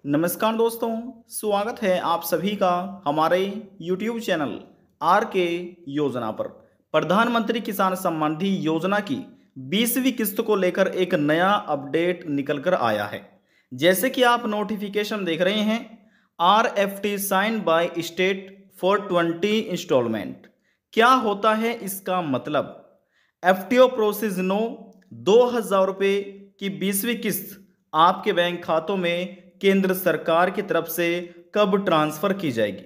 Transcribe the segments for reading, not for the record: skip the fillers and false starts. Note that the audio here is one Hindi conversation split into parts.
नमस्कार दोस्तों, स्वागत है आप सभी का हमारे YouTube चैनल आर के योजना पर। प्रधानमंत्री किसान सम्मान निधि योजना की 20वीं किस्त को लेकर एक नया अपडेट निकल कर आया है। जैसे कि आप नोटिफिकेशन देख रहे हैं, RFT sign by state for 20 installment. क्या होता है इसका मतलब? FTO प्रोसेस नो 2000 रुपये की 20वीं किस्त आपके बैंक खातों में केंद्र सरकार की तरफ से कब ट्रांसफर की जाएगी?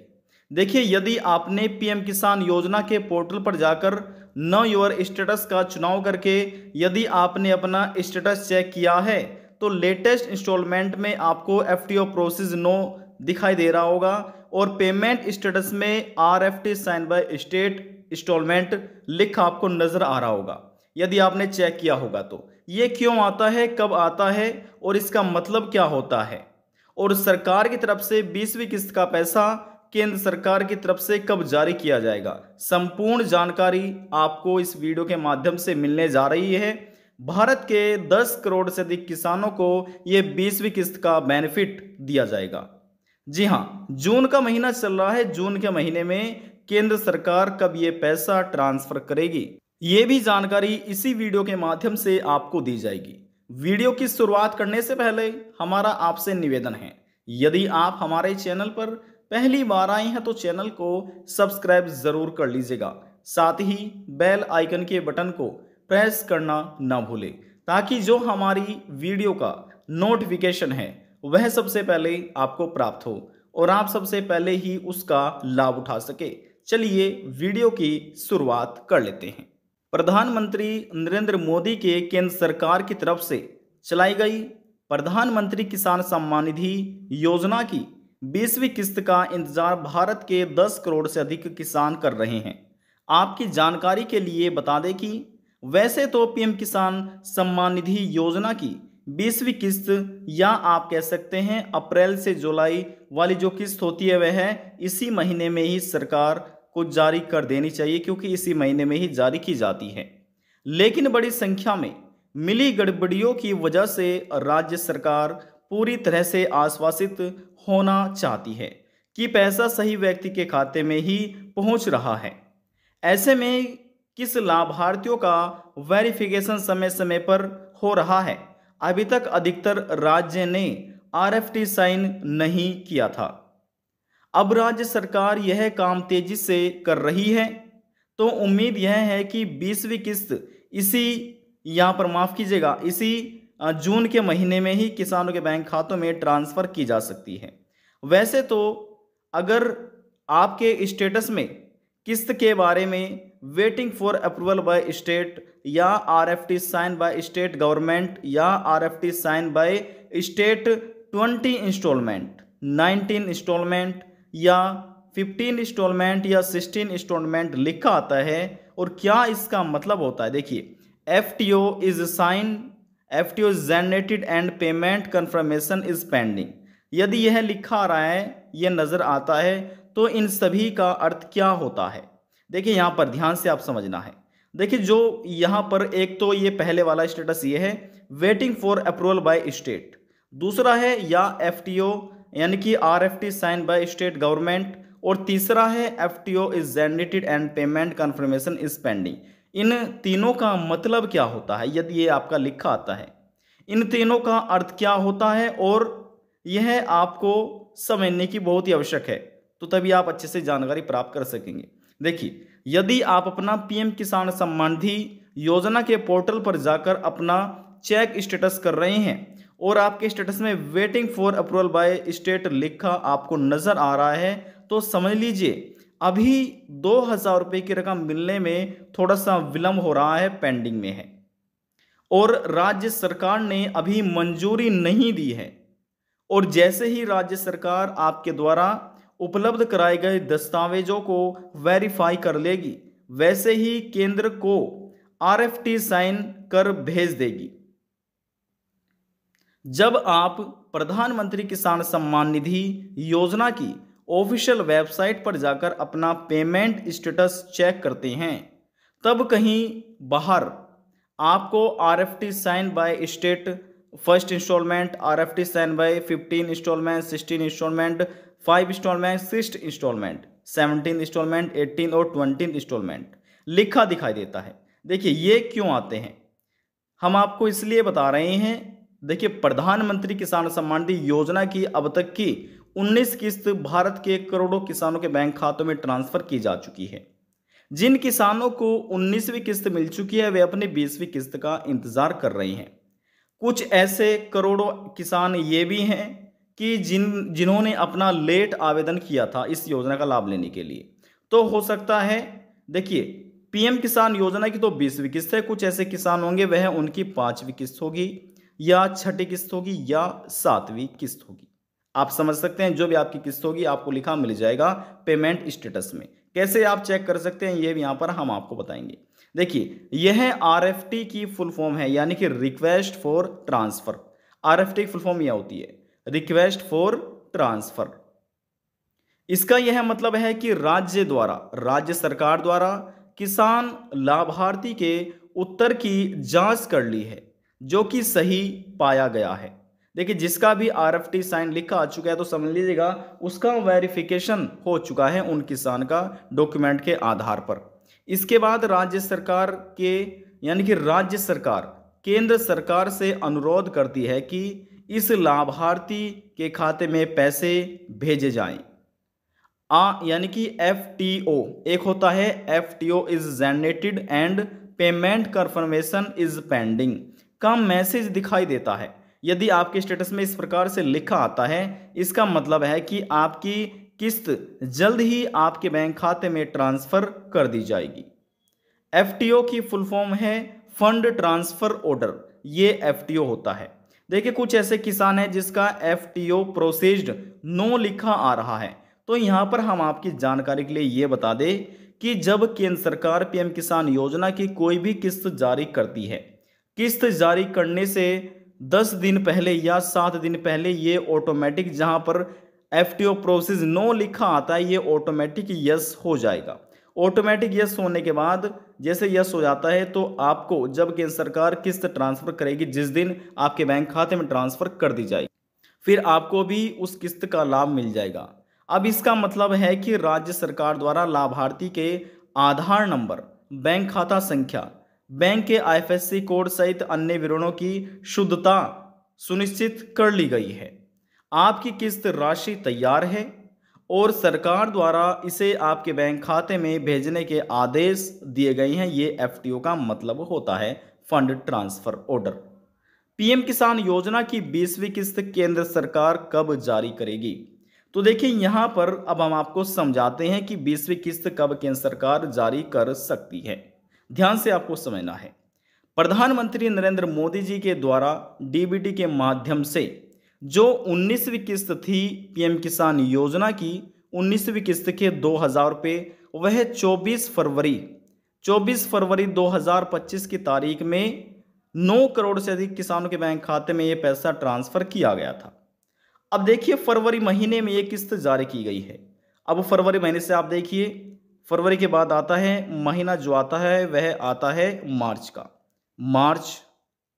देखिए, यदि आपने पीएम किसान योजना के पोर्टल पर जाकर नो योर स्टेटस का चुनाव करके यदि आपने अपना स्टेटस चेक किया है तो लेटेस्ट इंस्टॉलमेंट में आपको FTO प्रोसेस नो दिखाई दे रहा होगा और पेमेंट स्टेटस में RFT sign by state installment लिखा आपको नजर आ रहा होगा यदि आपने चेक किया होगा। तो ये क्यों आता है, कब आता है और इसका मतलब क्या होता है, और सरकार की तरफ से 20वीं किस्त का पैसा केंद्र सरकार की तरफ से कब जारी किया जाएगा, संपूर्ण जानकारी आपको इस वीडियो के माध्यम से मिलने जा रही है। भारत के 10 करोड़ से अधिक किसानों को ये 20वीं किस्त का बेनिफिट दिया जाएगा। जी हाँ, जून का महीना चल रहा है। जून के महीने में केंद्र सरकार कब ये पैसा ट्रांसफर करेगी, ये भी जानकारी इसी वीडियो के माध्यम से आपको दी जाएगी। वीडियो की शुरुआत करने से पहले हमारा आपसे निवेदन है, यदि आप हमारे चैनल पर पहली बार आए हैं तो चैनल को सब्सक्राइब जरूर कर लीजिएगा। साथ ही बेल आइकन के बटन को प्रेस करना ना भूलें ताकि जो हमारी वीडियो का नोटिफिकेशन है वह सबसे पहले आपको प्राप्त हो और आप सबसे पहले ही उसका लाभ उठा सके। चलिए वीडियो की शुरुआत कर लेते हैं। प्रधानमंत्री नरेंद्र मोदी के केंद्र सरकार की तरफ से चलाई गई प्रधानमंत्री किसान सम्मान निधि योजना की 20वीं किस्त का इंतजार भारत के 10 करोड़ से अधिक किसान कर रहे हैं। आपकी जानकारी के लिए बता दें कि वैसे तो पीएम किसान सम्मान निधि योजना की 20वीं किस्त या आप कह सकते हैं अप्रैल से जुलाई वाली जो किस्त होती है वह इसी महीने में ही सरकार को जारी कर देनी चाहिए, क्योंकि इसी महीने में ही जारी की जाती है। लेकिन बड़ी संख्या में मिली गड़बड़ियों की वजह से राज्य सरकार पूरी तरह से आश्वासित होना चाहती है कि पैसा सही व्यक्ति के खाते में ही पहुंच रहा है। ऐसे में किस लाभार्थियों का वेरिफिकेशन समय समय पर हो रहा है? अभी तक अधिकतर राज्य ने RFT साइन नहीं किया था। अब राज्य सरकार यह काम तेजी से कर रही है, तो उम्मीद यह है कि 20वीं किस्त इसी यहाँ पर माफ़ कीजिएगा इसी जून के महीने में ही किसानों के बैंक खातों में ट्रांसफ़र की जा सकती है। वैसे तो अगर आपके स्टेटस में किस्त के बारे में waiting for approval by state या RFT sign by state government या RFT sign by state 20 installment, 19 installment या 15 इंस्टॉलमेंट या 16 इंस्टॉलमेंट लिखा आता है, और क्या इसका मतलब होता है? देखिए, FTO is sine, FTO is generated and payment confirmation is pending. यदि यह लिखा आ रहा है, यह नज़र आता है, तो इन सभी का अर्थ क्या होता है? देखिए, यहाँ पर ध्यान से आप समझना है। देखिए, जो यहाँ पर एक तो ये पहले वाला स्टेटस ये है waiting for approval by state, दूसरा है या FTO यानी कि RFT sign by state government, और तीसरा है FTO is generated and payment confirmation is pending. इन तीनों का मतलब क्या होता है? यदि ये आपका लिखा आता है, इन तीनों का अर्थ क्या होता है, और यह आपको समझने की बहुत ही आवश्यक है, तो तभी आप अच्छे से जानकारी प्राप्त कर सकेंगे। देखिए, यदि आप अपना पीएम किसान सम्मान निधि योजना के पोर्टल पर जाकर अपना चेक स्टेटस कर रहे हैं और आपके स्टेटस में waiting for approval by state लिखा आपको नजर आ रहा है, तो समझ लीजिए अभी 2000 रुपये की रकम मिलने में थोड़ा सा विलंब हो रहा है, पेंडिंग में है, और राज्य सरकार ने अभी मंजूरी नहीं दी है। और जैसे ही राज्य सरकार आपके द्वारा उपलब्ध कराए गए दस्तावेजों को वेरीफाई कर लेगी, वैसे ही केंद्र को RFT साइन कर भेज देगी। जब आप प्रधानमंत्री किसान सम्मान निधि योजना की ऑफिशियल वेबसाइट पर जाकर अपना पेमेंट स्टेटस चेक करते हैं, तब कहीं बाहर आपको RFT sign by state first installment, RFT stand by 15 installment, 16 installment, 5 installment, 6 installment, 17 installment, 18 और 20 इंस्टॉलमेंट लिखा दिखाई देता है। देखिए ये क्यों आते हैं, हम आपको इसलिए बता रहे हैं। देखिए प्रधानमंत्री किसान सम्मान निधि योजना की अब तक की 19 किस्त भारत के करोड़ों किसानों के बैंक खातों में ट्रांसफर की जा चुकी है। जिन किसानों को 19वीं किस्त मिल चुकी है वे अपनी 20वीं किस्त का इंतजार कर रहे हैं। कुछ ऐसे करोड़ों किसान ये भी हैं कि जिन्होंने अपना लेट आवेदन किया था इस योजना का लाभ लेने के लिए। तो हो सकता है, देखिए पीएम किसान योजना की तो 20वीं किस्त है, कुछ ऐसे किसान होंगे वह उनकी 5वीं किस्त होगी या 6ठी किस्त होगी या 7वीं किस्त होगी। आप समझ सकते हैं, जो भी आपकी किस्त होगी आपको लिखा मिल जाएगा पेमेंट स्टेटस में। कैसे आप चेक कर सकते हैं ये भी यहाँ पर हम आपको बताएंगे। देखिए यह RFT की फुल फॉर्म है, यानी कि रिक्वेस्ट फॉर ट्रांसफर। RFT की फुल फॉर्म यह होती है रिक्वेस्ट फॉर ट्रांसफर। इसका यह मतलब है कि राज्य सरकार द्वारा किसान लाभार्थी के उत्तर की जांच कर ली है जो कि सही पाया गया है। देखिए जिसका भी RFT साइन लिखा आ चुका है तो समझ लीजिएगा उसका वेरिफिकेशन हो चुका है उन किसान का डॉक्यूमेंट के आधार पर। इसके बाद राज्य सरकार के, यानी कि राज्य सरकार केंद्र सरकार से अनुरोध करती है कि इस लाभार्थी के खाते में पैसे भेजे जाएं। यानी कि FTO एक होता है, FTO is generated and payment confirmation is pending का मैसेज दिखाई देता है। यदि आपके स्टेटस में इस प्रकार से लिखा आता है इसका मतलब है कि आपकी किस्त जल्द ही आपके बैंक खाते में ट्रांसफर कर दी जाएगी। FTO की फुल फॉर्म है फंड ट्रांसफर ऑर्डर, ये FTO होता है। देखिए कुछ ऐसे किसान हैं जिसका FTO प्रोसेस्ड नो लिखा आ रहा है, तो यहां पर हम आपकी जानकारी के लिए ये बता दें कि जब केंद्र सरकार पीएम किसान योजना की कोई भी किस्त जारी करती है, किस्त जारी करने से 10 दिन पहले या 7 दिन पहले ये ऑटोमेटिक, जहां पर FTO प्रोसेस नो लिखा आता है ये ऑटोमेटिक यस हो जाएगा। ऑटोमेटिक यस होने के बाद जैसे यस हो जाता है तो आपको जब केंद्र सरकार किस्त ट्रांसफर करेगी, जिस दिन आपके बैंक खाते में ट्रांसफर कर दी जाएगी, फिर आपको भी उस किस्त का लाभ मिल जाएगा। अब इसका मतलब है कि राज्य सरकार द्वारा लाभार्थी के आधार नंबर, बैंक खाता संख्या, बैंक के IFSC कोड सहित अन्य विवरणों की शुद्धता सुनिश्चित कर ली गई है। आपकी किस्त राशि तैयार है और सरकार द्वारा इसे आपके बैंक खाते में भेजने के आदेश दिए गए हैं। ये FTO का मतलब होता है फंड ट्रांसफर ऑर्डर। पीएम किसान योजना की 20वीं किस्त केंद्र सरकार कब जारी करेगी? तो देखिए यहां पर अब हम आपको समझाते हैं कि 20वीं किस्त कब केंद्र सरकार जारी कर सकती है। ध्यान से आपको समझना है। प्रधानमंत्री नरेंद्र मोदी जी के द्वारा DBT के माध्यम से जो 19वीं किस्त थी पीएम किसान योजना की, 19वीं किस्त के 2000 रुपये, वह 24 फरवरी 2025 की तारीख में 9 करोड़ से अधिक किसानों के बैंक खाते में यह पैसा ट्रांसफर किया गया था। अब देखिए फरवरी महीने में यह किस्त जारी की गई है। अब फरवरी महीने से आप देखिए, फरवरी के बाद आता है महीना जो आता है वह आता है मार्च का। मार्च,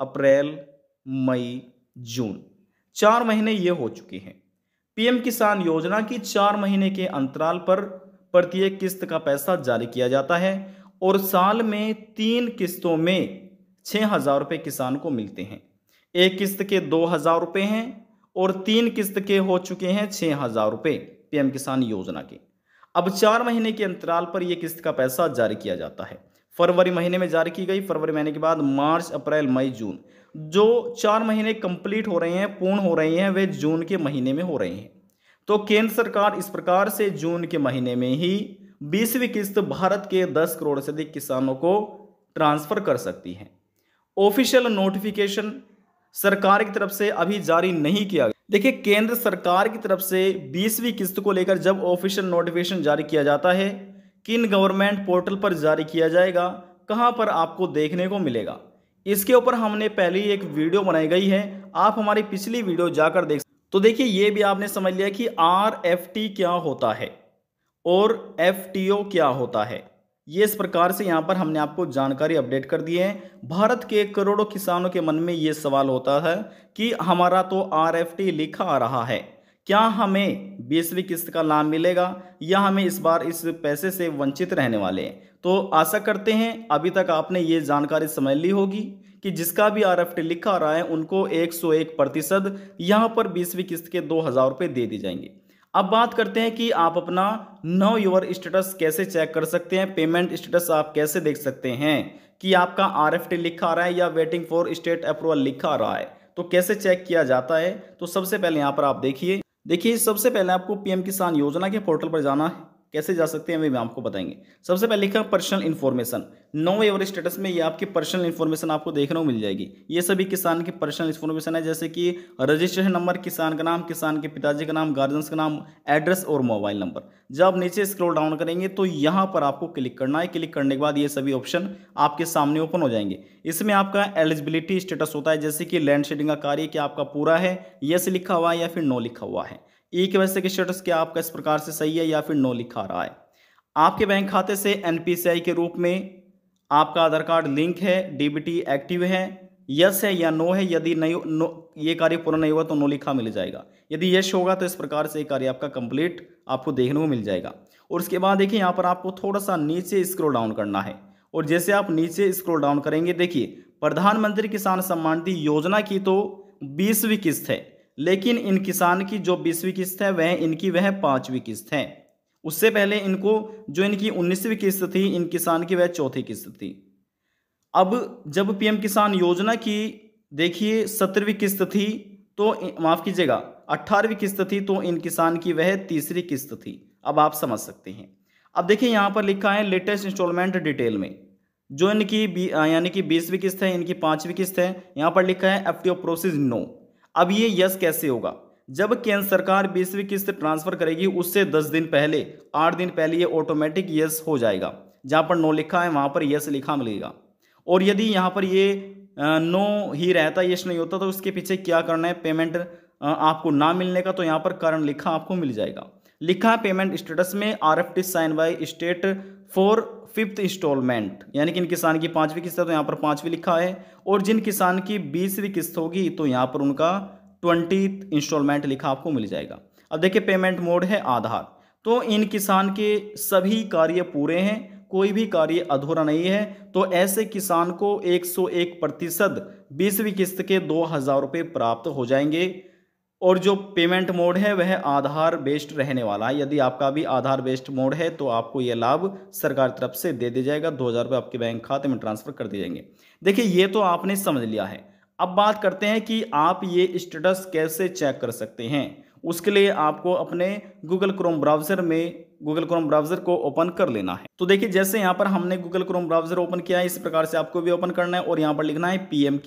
अप्रैल, मई, जून, 4 महीने ये हो चुके हैं। पीएम किसान योजना की 4 महीने के अंतराल पर प्रत्येक किस्त का पैसा जारी किया जाता है और साल में 3 किस्तों में 6,000 रुपये किसान को मिलते हैं। एक किस्त के 2,000 रुपये हैं और 3 किस्त के हो चुके हैं 6,000 रुपये पीएम किसान योजना के। अब 4 महीने के अंतराल पर यह किस्त का पैसा जारी किया जाता है। फरवरी महीने में जारी की गई, फरवरी महीने के बाद मार्च, अप्रैल, मई, जून, जो 4 महीने कंप्लीट हो रहे हैं, पूर्ण हो रहे हैं, वे जून के महीने में हो रहे हैं। तो केंद्र सरकार इस प्रकार से जून के महीने में ही 20वीं किस्त भारत के 10 करोड़ से अधिक किसानों को ट्रांसफर कर सकती है। ऑफिशियल नोटिफिकेशन सरकार की तरफ से अभी जारी नहीं किया गया। देखिए केंद्र सरकार की तरफ से 20वीं किस्त को लेकर जब ऑफिशियल नोटिफिकेशन जारी किया जाता है, किन गवर्नमेंट पोर्टल पर जारी किया जाएगा, कहां पर आपको देखने को मिलेगा, इसके ऊपर हमने पहले ही एक वीडियो बनाई गई है, आप हमारी पिछली वीडियो जाकर देख। तो देखिए ये भी आपने समझ लिया कि RFT क्या होता है और FTO क्या होता है। ये इस प्रकार से यहाँ पर हमने आपको जानकारी अपडेट कर दी है। भारत के करोड़ों किसानों के मन में ये सवाल होता है कि हमारा तो RFT लिखा आ रहा है, क्या हमें 20वीं किस्त का लाभ मिलेगा या हमें इस बार इस पैसे से वंचित रहने वाले हैं। तो आशा करते हैं अभी तक आपने ये जानकारी समझ ली होगी कि जिसका भी RFT लिखा आ रहा है उनको 101% यहाँ पर 20वीं किस्त के 2000 रुपये दे दी जाएंगे। अब बात करते हैं कि आप अपना नो योर स्टेटस कैसे चेक कर सकते हैं, पेमेंट स्टेटस आप कैसे देख सकते हैं कि आपका RFT लिखा आ रहा है या वेटिंग फॉर स्टेट अप्रूवल लिखा आ रहा है, तो कैसे चेक किया जाता है। तो सबसे पहले यहाँ पर आप देखिए सबसे पहले आपको PM किसान योजना के पोर्टल पर जाना है। कैसे जा सकते हैं वे आपको बताएंगे। सबसे पहले लिखा personal information, know your status में ये आपकी पर्सनल इन्फॉर्मेशन आपको देखने को मिल जाएगी। ये सभी किसान की पर्सनल इन्फॉर्मेशन है, जैसे कि रजिस्ट्रेशन नंबर, किसान का नाम, किसान के पिताजी का नाम, गार्जियंस का नाम, एड्रेस और मोबाइल नंबर। जब नीचे स्क्रॉल डाउन करेंगे तो यहाँ पर आपको क्लिक करना है। क्लिक करने के बाद ये सभी ऑप्शन आपके सामने ओपन हो जाएंगे। इसमें आपका एलिजिबिलिटी स्टेटस होता है, जैसे कि लैंड शेडिंग का कार्य क्या आपका पूरा है, यस लिखा हुआ है या फिर नो लिखा हुआ है। KYC के स्टेटस क्या आपका इस प्रकार से सही है या फिर नो लिखा रहा है। आपके बैंक खाते से NPCI के रूप में आपका आधार कार्ड लिंक है, DBT एक्टिव है, यस है या नो है। यदि नहीं ये कार्य पूरा नहीं हुआ तो नो लिखा मिल जाएगा। यदि यस होगा तो इस प्रकार से कार्य आपका कंप्लीट आपको देखने को मिल जाएगा। और उसके बाद देखिए यहाँ पर आपको थोड़ा सा नीचे स्क्रॉल डाउन करना है, और जैसे आप नीचे स्क्रॉल डाउन करेंगे देखिए प्रधानमंत्री किसान सम्मान निधि योजना की तो 20वीं किस्त है, लेकिन इन किसान की जो 20वीं किस्त है वह 5वीं किस्त है। उससे पहले इनको जो इनकी 19वीं किस्त थी इन किसान की वह 4थी किस्त थी। अब जब PM किसान योजना की देखिए 17वीं किस्त थी तो माफ कीजिएगा 18वीं किस्त थी तो इन किसान की वह 3री किस्त थी। अब आप समझ सकते हैं। अब देखिए यहाँ पर लिखा है लेटेस्ट इंस्टॉलमेंट डिटेल में जो इनकी यानी कि 20वीं किस्त है, इनकी 5वीं किस्त है, यहाँ पर लिखा है FTO प्रोसेस नो। अब ये यस कैसे होगा, जब केंद्र सरकार 20वीं किस्त ट्रांसफर करेगी उससे 10 दिन पहले 8 दिन पहले ये ऑटोमेटिक यस हो जाएगा। जहां पर नो लिखा है वहां पर यस लिखा मिलेगा। और यदि यहां पर ये नो ही रहता, यस नहीं होता, तो उसके पीछे क्या करना है, पेमेंट आपको ना मिलने का, तो यहां पर कारण लिखा आपको मिल जाएगा। लिखा है पेमेंट स्टेटस में RFT sign by state for 5th installment, यानी कि इन किसान की 5वीं किस्त है तो यहाँ पर 5वीं लिखा है। और जिन किसान की 20वीं किस्त होगी तो यहाँ पर उनका 20th इंस्टॉलमेंट लिखा आपको मिल जाएगा। अब देखिए पेमेंट मोड है आधार, तो इन किसान के सभी कार्य पूरे हैं, कोई भी कार्य अधूरा नहीं है। तो ऐसे किसान को 101% 20वीं किस्त के 2000 रुपये प्राप्त हो जाएंगे। और जो पेमेंट मोड है वह आधार बेस्ड रहने वाला है। यदि आपका भी आधार बेस्ड मोड है तो आपको यह लाभ सरकार की तरफ से दे दिया जाएगा, 2000 रुपये आपके बैंक खाते में ट्रांसफर कर दिए जाएंगे। देखिए ये तो आपने समझ लिया है। अब बात करते हैं कि आप ये स्टेटस कैसे चेक कर सकते हैं। उसके लिए आपको अपने गूगल क्रोम ब्राउजर को ओपन कर लेना है। तो देखिए जैसे यहाँ पर हमने गूगल क्रोम ब्राउजर ओपन किया है, इस प्रकार से आपको भी ओपन करना है और यहाँ पर लिखना है PM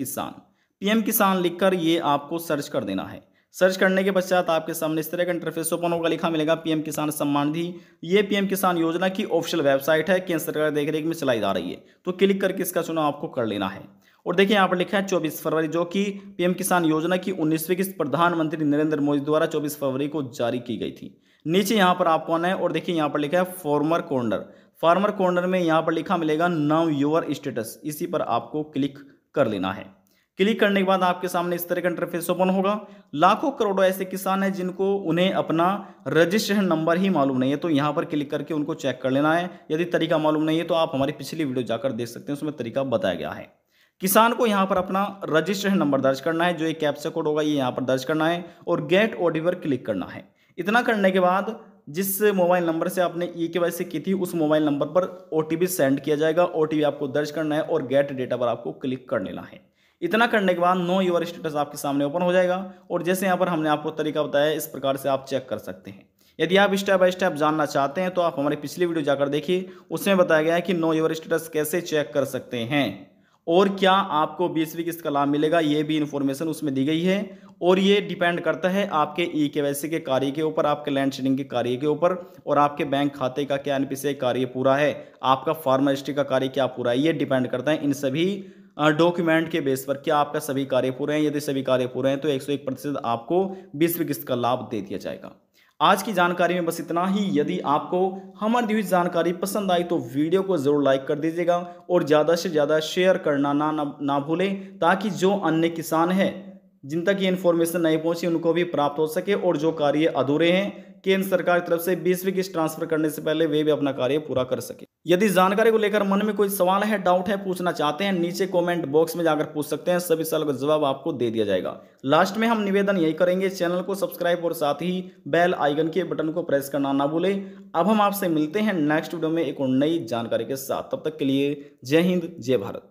किसान लिखकर ये आपको सर्च कर देना है। सर्च करने के पश्चात आपके सामने इस तरह का इंटरफेस ओपन होगा, लिखा मिलेगा PM किसान सम्मान निधि। ये PM किसान योजना की ऑफिशियल वेबसाइट है, केंद्र सरकार देखरेख में चलाई जा रही है। तो क्लिक करके इसका चुनाव आपको कर लेना है। और देखिए यहाँ पर लिखा है 24 फरवरी, जो कि PM किसान योजना की 19वीं किस्त प्रधानमंत्री नरेंद्र मोदी द्वारा 24 फरवरी को जारी की गई थी। नीचे यहाँ पर आपको आना है और देखिए यहाँ पर लिखा है फार्मर कॉर्नर में यहाँ पर लिखा मिलेगा नाउ योर स्टेटस, इसी पर आपको क्लिक कर लेना है। क्लिक करने के बाद आपके सामने इस तरह का इंटरफेस ओपन होगा। लाखों करोड़ों ऐसे किसान हैं जिनको उन्हें अपना रजिस्ट्रेशन नंबर ही मालूम नहीं है, तो यहाँ पर क्लिक करके उनको चेक कर लेना है। यदि तरीका मालूम नहीं है तो आप हमारी पिछली वीडियो जाकर देख सकते हैं, उसमें तरीका बताया गया है। किसान को यहाँ पर अपना रजिस्ट्रेशन नंबर दर्ज करना है, जो एक कैप्चा कोड होगा ये यहाँ पर दर्ज करना है और गेट OTP पर क्लिक करना है। इतना करने के बाद जिस मोबाइल नंबर से आपने KYC की थी उस मोबाइल नंबर पर OTP सेंड किया जाएगा। OTP आपको दर्ज करना है और गेट डेटा पर आपको क्लिक कर लेना है। इतना करने के बाद नो योर स्टेटस आपके सामने ओपन हो जाएगा और जैसे यहाँ पर हमने आपको तरीका बताया इस प्रकार से आप चेक कर सकते हैं। यदि आप स्टेप बाय स्टेप जानना चाहते हैं तो आप हमारी पिछली वीडियो जाकर देखिए, उसमें बताया गया है कि नो योर स्टेटस कैसे चेक कर सकते हैं और क्या आपको 20वीं किस्त का लाभ मिलेगा, ये भी इंफॉर्मेशन उसमें दी गई है। और ये डिपेंड करता है आपके KYC के कार्य के ऊपर, आपके लैंड शेडिंग के कार्य के ऊपर और आपके बैंक खाते का क्या NPCI कार्य पूरा है, आपका फार्मर रजिस्ट्री का कार्य क्या पूरा है। ये डिपेंड करता है इन सभी डॉक्यूमेंट के बेस पर क्या आपका सभी कार्य पूरे हैं। यदि सभी कार्य पूरे हैं तो 101% आपको 20वीं किस्त का लाभ दे दिया जाएगा। आज की जानकारी में बस इतना ही। यदि आपको हमारी दी हुई जानकारी पसंद आई तो वीडियो को ज़रूर लाइक कर दीजिएगा और ज़्यादा से ज़्यादा शेयर करना ना भूलें, ताकि जो अन्य किसान हैं जिन तक ये इन्फॉर्मेशन नहीं पहुंची उनको भी प्राप्त हो सके, और जो कार्य अधूरे हैं केंद्र सरकार की तरफ से 20वीं किस्त ट्रांसफर करने से पहले वे भी अपना कार्य पूरा कर सके। यदि जानकारी को लेकर मन में कोई सवाल है, डाउट है, पूछना चाहते हैं, नीचे कमेंट बॉक्स में जाकर पूछ सकते हैं। सभी सवालों का जवाब आपको दे दिया जाएगा। लास्ट में हम निवेदन यही करेंगे, चैनल को सब्सक्राइब और साथ ही बेल आइकन के बटन को प्रेस करना ना भूलें। अब हम आपसे मिलते हैं नेक्स्ट वीडियो में एक और नई जानकारी के साथ। तब तक के लिए जय हिंद, जय भारत।